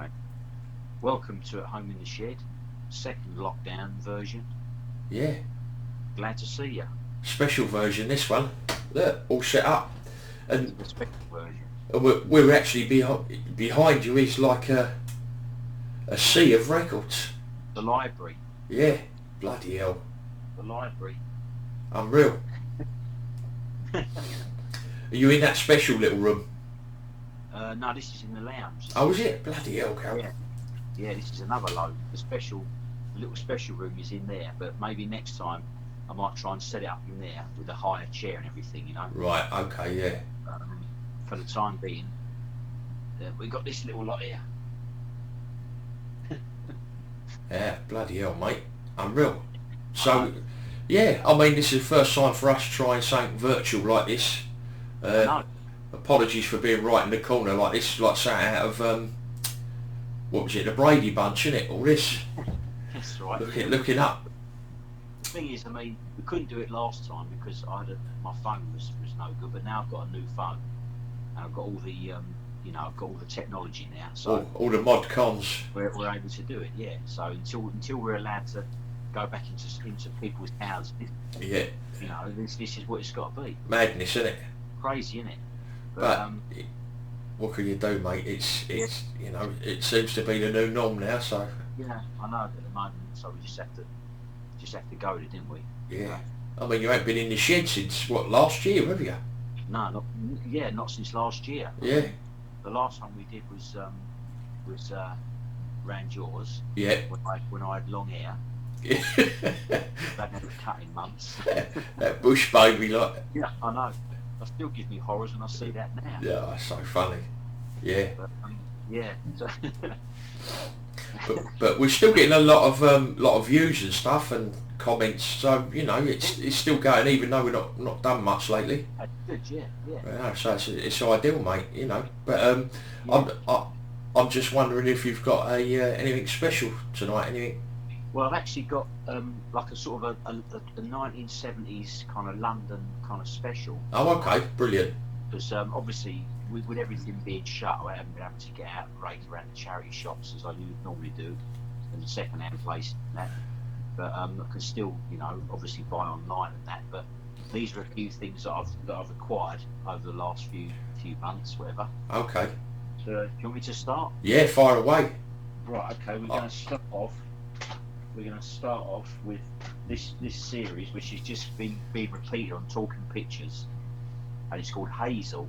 Right. Welcome to At Home in the Shed, second lockdown version. Yeah, Glad to see you. special version this one. Look, all set up. It's And the special version. we're actually behind you is like a sea of records. The library. Yeah, bloody hell. The library. Unreal. Are you in that special little room? No, this is in the lounge. Oh, is it? Bloody hell, Carol. Yeah, this is another load. The little special room is in there, but maybe next time I might try and set it up in there with a higher chair and everything, Right, okay, yeah. For the time being, we got this little lot here. Yeah, bloody hell, mate. Unreal. So, yeah, I mean, this is the first time for us trying something virtual like this. No, Apologies for being right in the corner like this, like something out of, what was it, the Brady Bunch, innit? All this. that's right. Looking up. The thing is, I mean, we couldn't do it last time because my phone was no good. But now I've got a new phone, and I've got all the I've got all the technology now. So All the mod cons. we're able to do it. Yeah. So until we're allowed to go back into people's houses, Yeah, this is what it's got to be. madness, isn't it? Crazy, isn't it? But what can you do, mate? It's it seems to be the new norm now. So yeah, I know at the moment. So we just have to go with it, didn't we? yeah, I mean, you ain't been in the shed since what, last year, have you? No, not since last year. Yeah, The last one we did was round yours. yeah. When I had long hair. That never cut in months. That bush baby, like. Yeah, I know. That still gives me horrors when I see that now. Yeah, that's so funny. Yeah, But, yeah. So but we're still getting a lot of views and stuff and comments. So it's still going, even though we're not done much lately. that's good. Yeah. Yeah, so it's ideal, mate. But I'm just wondering if you've got anything special tonight. Anything? Well, I've actually got like a sort of a 1970s kind of London kind of special. Oh, okay, brilliant. Because obviously with everything being shut, I haven't been able to get out and rake around the charity shops as I normally do, and the second-hand place and that. But I can still, obviously buy online and that. But these are a few things that I've acquired over the last few months, whatever. Okay. So, do you want me to start? Yeah, fire away. Right. Okay. We're going to start off. We're going to start off with this series, which is just being repeated on Talking Pictures, and it's called Hazel.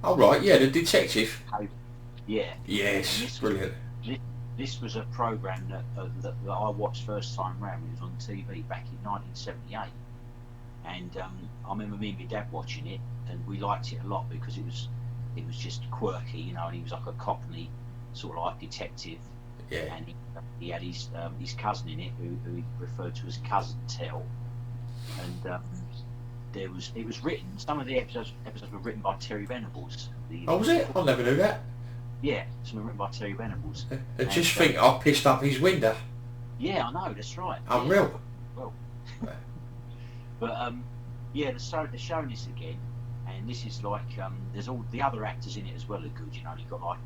All right, yeah, the detective. Yeah. Yes, brilliant. This was a programme that I watched first time round. It was on TV back in 1978, and I remember me and my dad watching it, and we liked it a lot because it was just quirky, and he was like a Cockney sort of like detective. Yeah. And he had his cousin in it, who he referred to as Cousin Tell, and it was written. Some of the episodes were written by Terry Venables. Oh, was it? I never knew that. Yeah, some were written by Terry Venables. And just think, I pissed up his window. Yeah, I know. That's right. Unreal. Yeah, well, but yeah, they're showing this again, and this is like there's all the other actors in it as well are good. You've got like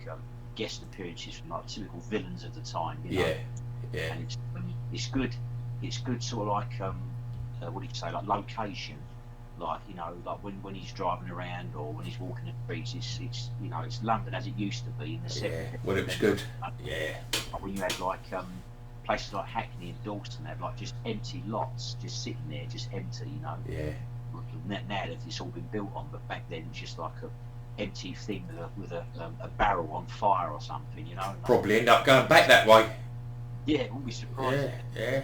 guest appearances from like typical villains of the time. Yeah. And it's good. It's good, sort of like what do you say, like location. Like like when he's driving around or when he's walking the streets, it's London as it used to be in the 70s. Yeah, well, it was good. Yeah. Like when you had like places like Hackney and Dalston had like just empty lots, just sitting there, just empty. Yeah. Now that it's all been built on, but back then it was just like a empty thing with a barrel on fire or something. Probably end up going back that way. Yeah, it wouldn't be surprising. Yeah.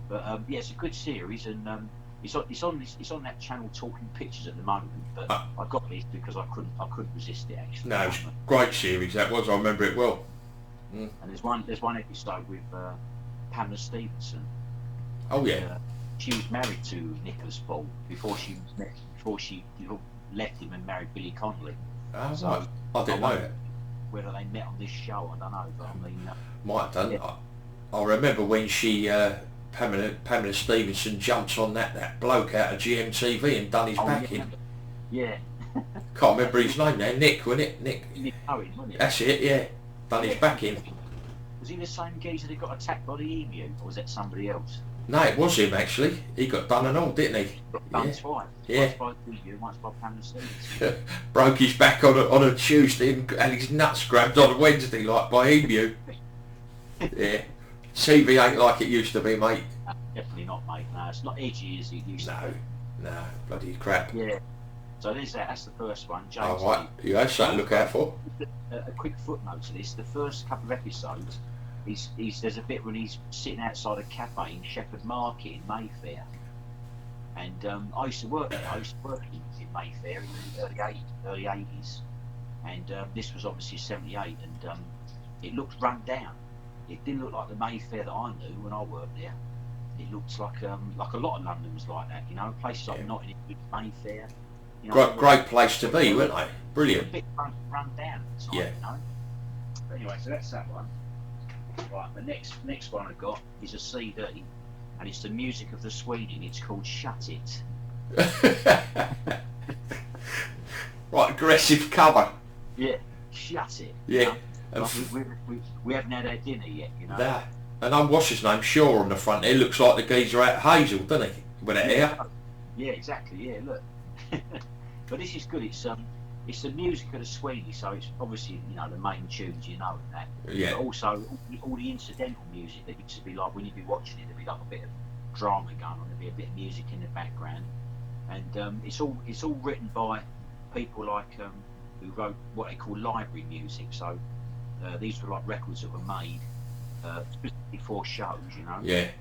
But yeah, it's a good series, and it's on that channel Talking Pictures at the moment. But I got this because I couldn't resist it actually. No, it's a great series that was. I remember it well. And there's one episode with Pamela Stevenson. Oh yeah. She was married to Nicholas Ball before she left him and married Billy Connolly. Oh, So, right. I didn't know that. Whether they met on this show, I don't know. But I mean, Might have done. Yeah. I remember when she, Pamela Stevenson jumped on that bloke out of GMTV and done his back in. Yeah. Can't remember his name now. Nick, wasn't it? Nick. Nick Owen, wasn't it? That's it. Yeah. done his back in. Was he the same geezer that got attacked by the emu, or was that somebody else? No, it was him actually. He got done and all, didn't he? Got done twice. Yeah. Once by the emu, once by Panaceas. Broke his back on a Tuesday and had his nuts grabbed on a Wednesday like by emu. Yeah. TV ain't like it used to be, mate. Definitely not, mate. No, it's not edgy as it used to be. No, bloody crap. Yeah. So there's that. That's the first one. James. Oh, right. You have something to look out for. A quick footnote to this: the first couple of episodes, there's a bit when he's sitting outside a cafe in Shepherd Market in Mayfair, and I used to work there. I used to work in Mayfair in the early 80s, and this was obviously 78, and it looked run down. It didn't look like the Mayfair that I knew when I worked there. It looked like a lot of London was like that, you know, places like Nottingham, Mayfair. You know, Great place to be, weren't they? Brilliant. A bit run down at the time, you know. But anyway, so that's that one. Right, the next one I got is a CD, and it's the music of the Sweden. It's called Shut It. Right, aggressive cover. Yeah, Shut It. Yeah. You know? We haven't had our dinner yet, you know. Nah. And I'm what's his name, Shaw on the front. He looks like the geezer out of Hazel, doesn't he? With that hair. Yeah, exactly. Yeah, look. But this is good. It's the music of the Sweeney, so it's obviously, you know, the main tunes, you know, and that. Yeah. But also all the incidental music that used to be like when you'd be watching it, there'd be like a bit of drama going on, there'd be a bit of music in the background, and it's all written by people like who wrote what they call library music. So these were like records that were made specifically for shows, you know. Yeah.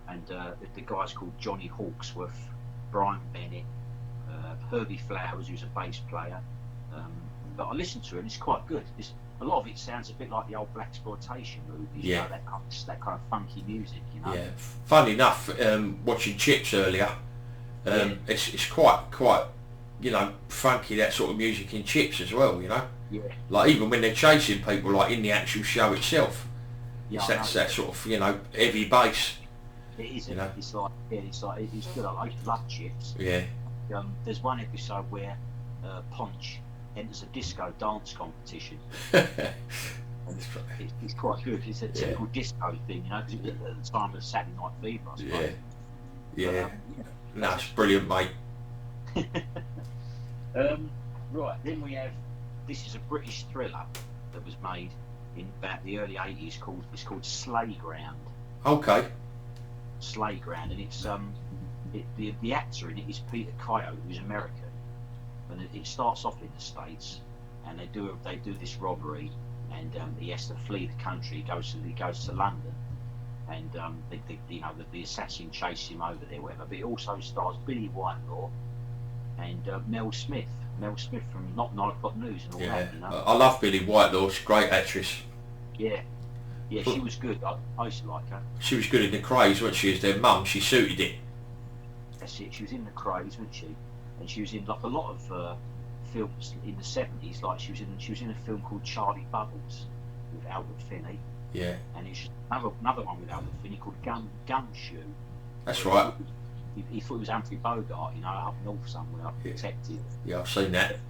And the guy's called Johnny Hawksworth, Brian Bennett. Herbie Flowers, who's a bass player, but I listened to it and it's quite good. A lot of it sounds a bit like the old blaxploitation movies, you know, that kind of funky music, you know. Yeah, funny enough, watching Chips earlier, it's quite, you know, funky, that sort of music in Chips as well, you know. Yeah. Like even when they're chasing people, like in the actual show itself, Yeah, it's that sort of, you know, heavy bass. It is. You know? It's good. I love Chips. Yeah. There's one episode where Ponch enters a disco dance competition. It's quite good. It's a typical disco thing, you know, because it was at the time of Saturday Night Fever, I suppose. Yeah. But, No, it's brilliant, mate. Right, then we have, this is a British thriller that was made in about the early 80s. It's called Slayground. Okay. Slayground, and it's the actor in it is Peter Coyote, who's American, and it starts off in the States, and they do this robbery, and he has to flee the country. He goes to London, and the assassin chases him over there, whatever. But it also stars Billy Whitelaw and Mel Smith from Not 9 O'Clock News and all that. You know? I love Billy Whitelaw. She's a great actress. Yeah, she was good. I used to like her. She was good in The Craze, wasn't she? As their mum, she suited it. That's it. She was in The Craze, wasn't she? And she was in like a lot of films in the 70s. Like she was in a film called Charlie Bubbles with Albert Finney. Yeah. And it's another one with Albert Finney called Gumshoe. That's right. He thought it was Humphrey Bogart, you know, up north somewhere, up detective. Yeah, I've seen that.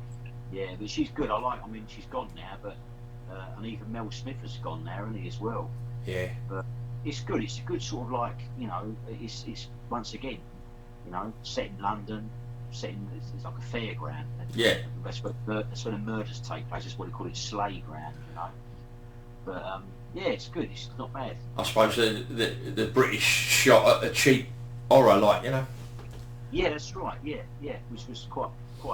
Yeah, but she's good. I mean, she's gone now, but and even Mel Smith has gone now, hasn't he, as well? Yeah. But it's good. It's a good sort of like, you know, it's once again, you know, set in London, it's like a fairground. Yeah. That's where the murders take place. That's what they call it, Slayground, you know. But yeah, it's good. It's not bad. I suppose the British shot at a cheap horror, like, you know. Yeah, that's right. Yeah, which was quite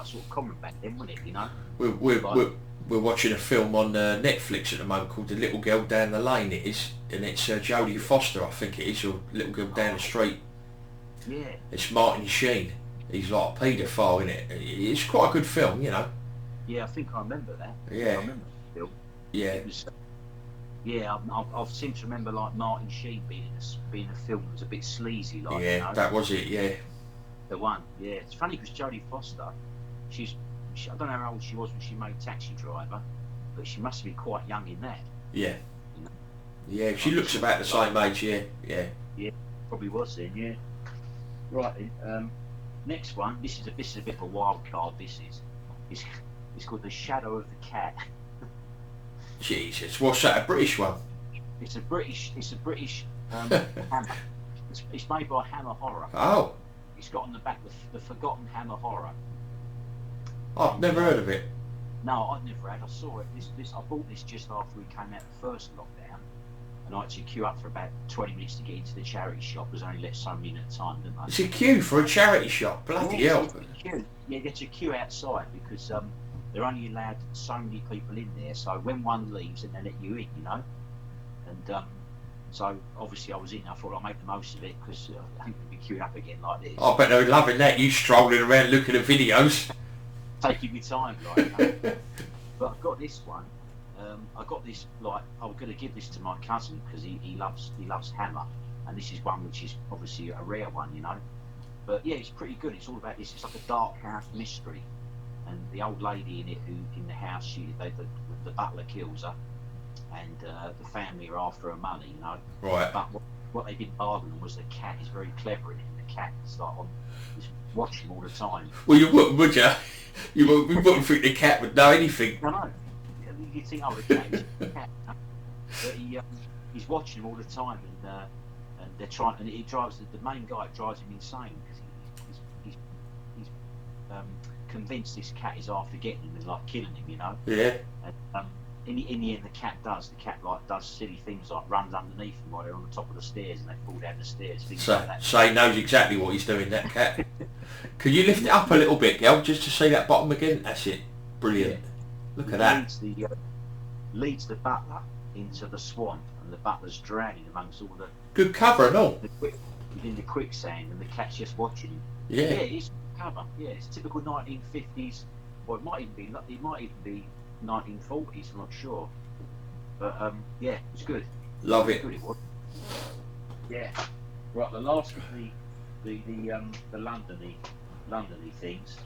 sort of common back then, wasn't it? You know. We're watching a film on Netflix at the moment called The Little Girl Down the Lane. It is, and it's Jodie Foster, I think it is, or Little Girl Down the Street. Yeah. It's Martin Sheen. He's like a paedophile in it. It's quite a good film, you know. Yeah, I think I remember that. Yeah. I remember the film. Yeah. It was, yeah, I seem to remember like Martin Sheen being in a film that was a bit sleazy, like. Yeah, you know? that was it. Yeah. The one. Yeah, it's funny because Jodie Foster, I don't know how old she was when she made Taxi Driver, but she must have been quite young in that. Yeah. You know? Yeah, she looks about the same age. Yeah. Yeah, probably was then. Yeah. Right. Next one. This is a bit of a wild card. It's called The Shadow of the Cat. Jesus, what's that? A British one? It's a British hammer. It's made by Hammer Horror. Oh, It's got on the back the Forgotten Hammer Horror. I've never heard of it. No, I've never had. I saw it. I bought this just after we came out of the first lockdown, and I had to queue up for about 20 minutes to get into the charity shop. There's only let so many in at a time, didn't they? It's a queue for a charity shop. Bloody hell! It's a queue. Yeah, there's a queue outside because they're only allowed so many people in there. So when one leaves, then they let you in, you know. And so obviously I was in. I thought I'll make the most of it because I think we'll be queuing up again like this. I bet they're loving that. You strolling around looking at videos. Taking your time, like. You know? But I've got this one. I got this like I was going to give this to my cousin because he loves Hammer, and this is one which is obviously a rare one, you know. But yeah, it's pretty good. It's all about this. It's like a dark house mystery, and the old lady in it who in the house, the butler kills her, and the family are after her money, you know. Right. But what they didn't bargain on was the cat is very clever in it. And the cat is like is watching all the time. Well, you wouldn't, would you? You wouldn't think the cat would know anything. I know. You'd think, oh, the cat is a cat. But he's watching him all the time, and they're trying, and it drives the main guy drives him insane because he's convinced this cat is after getting him, is like killing him, you know. Yeah. And in the end, the cat does silly things like runs underneath them while they're on the top of the stairs, and they fall down the stairs. Things like that. So he knows exactly what he's doing. That cat. Could you lift it up a little bit, Gail, just to see that bottom again? That's it. Brilliant. Yeah. Look at that. Leads the butler into the swamp, and the butler's drowning amongst all the good cover and all. Within the quicksand, and the cat's just watching him. Yeah. Yeah, it's cover. Yeah, it's typical 1950s. Well, it might even be 1940s. I'm not sure. But yeah, it's good. Love it. Good it was. Yeah. Right. The last of the Londony things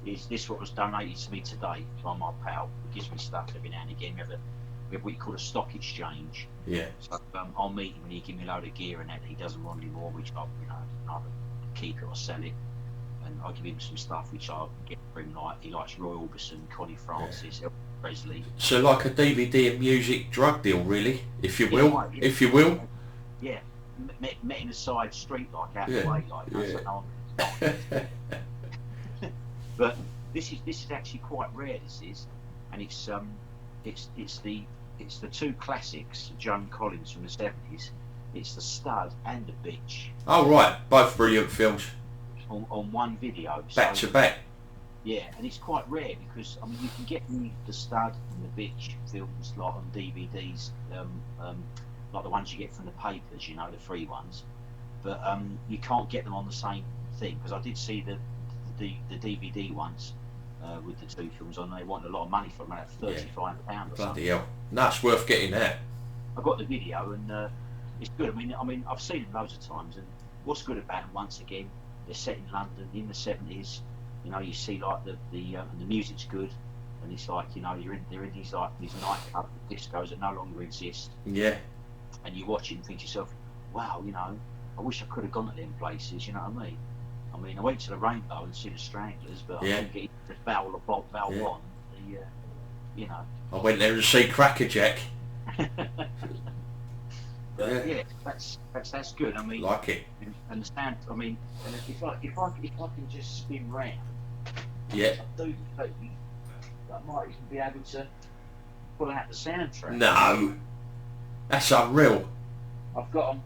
is this what was donated to me today by my pal, who gives me stuff every now and again. We have what you call a stock exchange. Yeah. So I'll meet him and he give me a load of gear and that he doesn't want anymore, which I'll either keep it or sell it. And I'll give him some stuff which I'll get for him, like he likes Roy Orbison, Connie Francis, Elvis Presley. So like a DVD and music drug deal, really, if you will. Right, yeah. If you will. Yeah. Met in a side street like out the way, like so no one. But this is actually quite rare. This is, and it's the two classics, Joan Collins from the 70s. It's The Stud and The Bitch. Oh right, both brilliant films. On one video. Back to back. Yeah, and it's quite rare because I mean you can get the Stud and The Bitch films like on DVDs, like the ones you get from the papers, you know, the free ones. But you can't get them on the same thing because I did see the DVD ones with the two films on. They wanted a lot of money for them, about £35 or something. Bloody hell! That's worth getting that. I got the video and it's good. I mean, I've seen them loads of times, and what's good about them? Once again, they're set in London in the 70s. You know, you see like the music's good, and it's like they're in these nightclubs, discos that no longer exist. Yeah. And you watch it and think to yourself, wow, I wish I could have gone to them places. You know what I mean? I mean, I went to the Rainbow and see the Stranglers, but I didn't get into the Val One. I went there to see Crackerjack. Yeah, that's good. I mean, like it. And the stand. I mean, and if I can just spin round, yeah, I do think I might even be able to pull out the soundtrack. No, that's unreal. I've got them.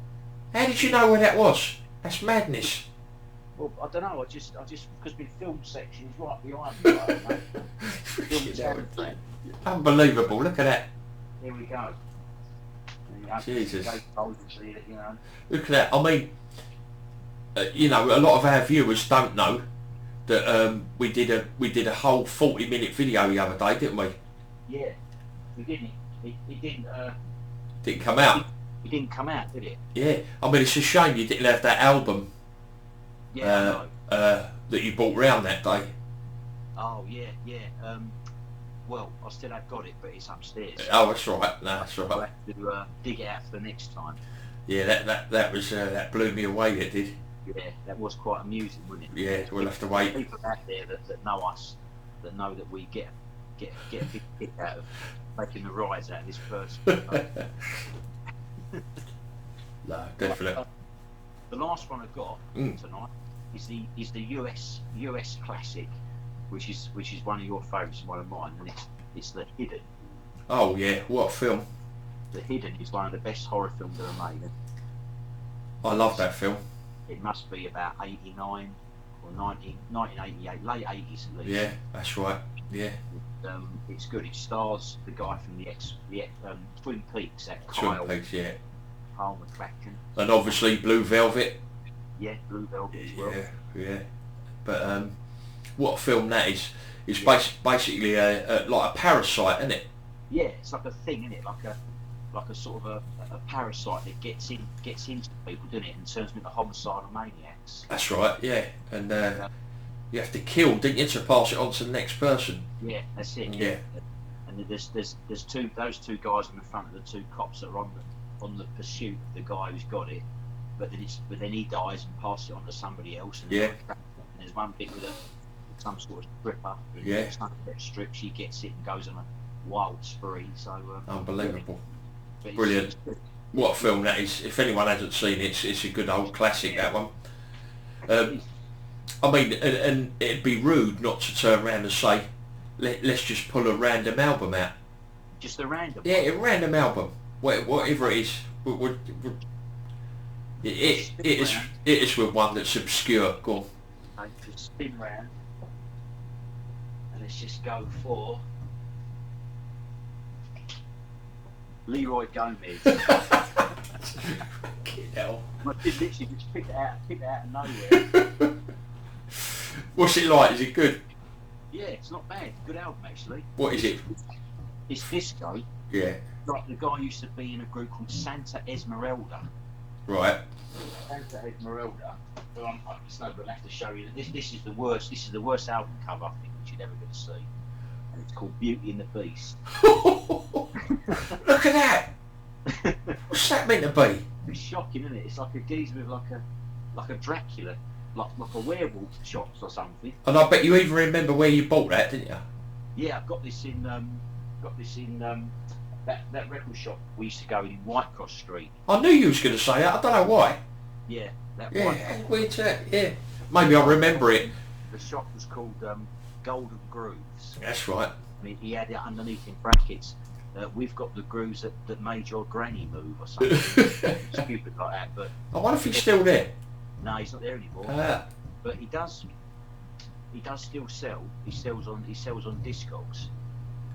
How did you know where that was? That's madness. Well, I don't know. I just because my film section is right behind me. Right, unbelievable! Look at that. Here we go. Jesus. You know. Look at that. I mean, a lot of our viewers don't know that we did a whole 40-minute video the other day, didn't we? Yeah, we didn't. It didn't. Didn't come out. It didn't come out, did it? Yeah. I mean, it's a shame you didn't have that album. Yeah. That you brought round that day. Oh yeah. Well, I still have got it, but it's upstairs. Oh, that's right. No, that's right. I'll have to dig it out for the next time. Yeah, that was that blew me away. It did. Yeah, that was quite amusing, wasn't it? Yeah, we'll have to wait. People out there that know us, that know that we get get a big kick out of making the rise out of this person. No, definitely. The last one I got tonight is the US classic, which is one of your favourites and one of mine, and it's The Hidden. Oh yeah, what a film! The Hidden is one of the best horror films ever made. I love that film. It must be about 89 or 1988, late 80s at least. Yeah, that's right. Yeah. It's good. It stars the guy from the Twin Peaks, Twin Peaks, yeah. Kyle MacLachlan. And obviously Blue Velvet. Yeah, Blue Velvet as well. Yeah. But what a film that is! It's basically like a parasite, isn't it? Yeah, it's like a thing, isn't it? Like a sort of a parasite that gets into people, doesn't it, and turns them into homicidal maniacs. That's right. Yeah, and you have to kill, didn't you, to pass it on to the next person? Yeah, that's it. Yeah. And there's those two guys in the front of the two cops that are on the pursuit of the guy who's got it, but then he dies and passes it on to somebody else. And yeah. And there's one bit with some sort of stripper. Yeah. Strip. She gets it and goes on a wild spree. So unbelievable. Yeah. Brilliant. What a film that is. If anyone hasn't seen it, it's a good old classic, that one. I mean, and it'd be rude not to turn around and say, let's just pull a random album out. Just a random? Yeah, a random album. Whatever it is. It is with one that's obscure. Go on. Okay, just spin round. And let's just go for Leroy Gomez. Hell. I did literally just pick it out of nowhere. What's it like? Is it good? Yeah, it's not bad. Good album actually. What is it? It's disco. Yeah. Like the guy used to be in a group called Santa Esmeralda. Right. Santa Esmeralda. So I'm just not going to have to show you. This is the worst. This is the worst album cover I think that you're ever going to see. And it's called Beauty and the Beast. Look at that. What's that meant to be? It's shocking, isn't it? It's like a geezer with like a Dracula, like a werewolf chops or something. And I bet you even remember where you bought that, didn't you? Yeah, I got this in that record shop we used to go in Whitecross Street. I knew you was going to say that. I don't know why. Yeah, that Whitecross. Weird that. Yeah. Maybe I remember it. The shop was called Golden Grooves. That's right. And he had it underneath in brackets. We've got the grooves that made your granny move or something stupid like that. But I wonder if he's still there. No, he's not there anymore. But he does still sell. He sells on Discogs,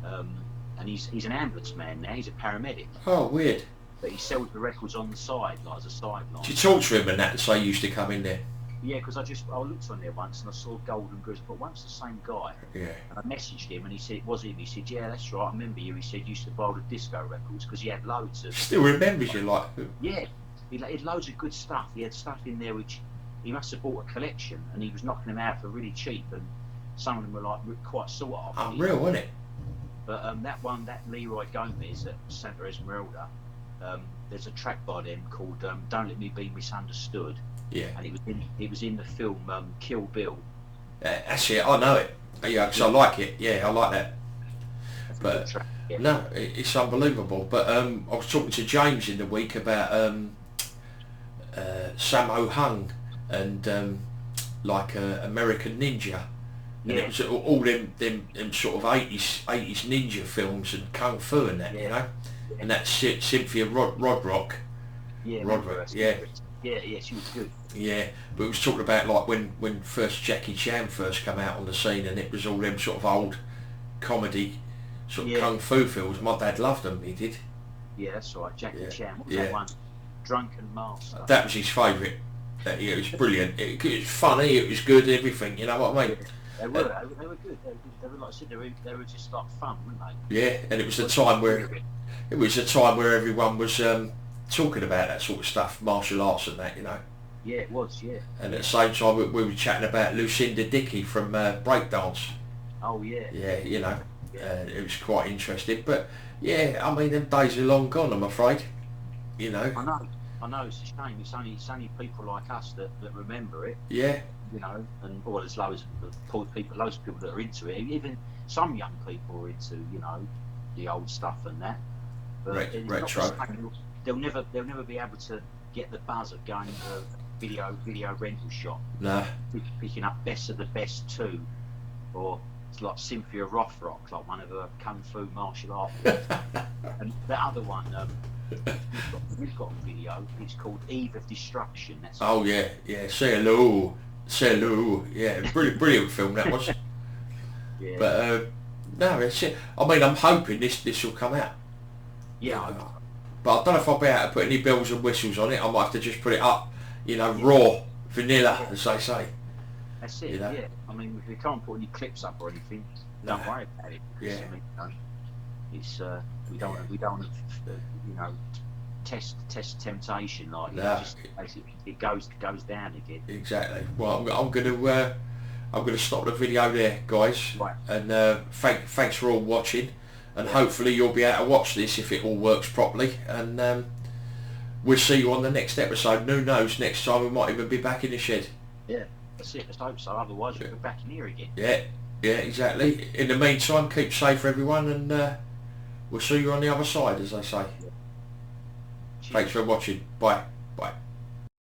and he's an ambulance man now. He's a paramedic. Oh, weird. But he sells the records on the side, like as a sideline. Did you talk to him and that to say you used to come in there? Yeah, because I looked on there once and I saw Golden Grooves, but once the same guy. Yeah. And I messaged him and he said, was him? He said, yeah, that's right, I remember you. He said, you used to buy the disco records because he had loads of... Still remembers you, like... Yeah, he had loads of good stuff. He had stuff in there which he must have bought a collection and he was knocking them out for really cheap, and some of them were like quite sought after. Unreal, wasn't it? But that Leroy Gomez at Santa Esmeralda, there's a track by them called Don't Let Me Be Misunderstood. Yeah. And it was in the film Kill Bill. That's it. I know it. Yeah, because I like it. Yeah, I like that. But yeah. No, it's unbelievable. But I was talking to James in the week about Sammo Hung and American Ninja. And it was all them sort of 80s ninja films and kung fu and that, you know. Yeah. And that's Cynthia Rodrock. Yeah. Rodrock. Yeah. Yeah, she was good. Yeah, but it was talking about like when first Jackie Chan first came out on the scene, and it was all them sort of old comedy sort of kung fu films. My dad loved them, he did. Yeah, that's right, Jackie Chan. What was that one? Drunken Master. That was his favourite. It was brilliant. It was funny, it was good, everything, you know what I mean? They were good. They were like I said, they were just like fun, weren't they? Yeah, and it was a time where everyone was talking about that sort of stuff, martial arts and that, you know. Yeah, it was, yeah. And at the same time, we were chatting about Lucinda Dickey from Breakdance. Oh, yeah. Yeah, you know, it was quite interesting. But, yeah, I mean, them days are long gone, I'm afraid, you know. I I know it's a shame. It's only people like us that remember it. Yeah. You know, and well, there's loads of people, loads of people that are into it. Even some young people are into, you know, the old stuff and that. But it's not Retro. the same. They'll never be able to get the buzz of going to a video rental shop, Nah. picking up Best of the Best 2, or it's like Cynthia Rothrock, like one of her kung fu martial art films. And the other one, we've got a video. It's called Eve of Destruction. That's Oh yeah, yeah. Say hello. Yeah, brilliant film that was. yeah, But no, it's it. I mean, I'm hoping this will come out. yeah. But I don't know if I'll be able to put any bells and whistles on it. I might have to just put it up, you know, raw, vanilla, as they say. That's it. You know? Yeah. I mean, if we can't put any clips up or anything, don't worry about it. Yeah. I mean, you know, it's we don't want to, you know, test temptation, like you know, just basically it goes down again. Exactly. Well, I'm gonna stop the video there, guys. Right. And thanks for all watching. And hopefully you'll be able to watch this if it all works properly. And we'll see you on the next episode. Who knows? Next time we might even be back in the shed. Yeah, that's it. Let's hope so. Otherwise, we'll be back in here again. Yeah, exactly. In the meantime, keep safe, everyone, and we'll see you on the other side, as they say. Cheers. Thanks for watching. Bye.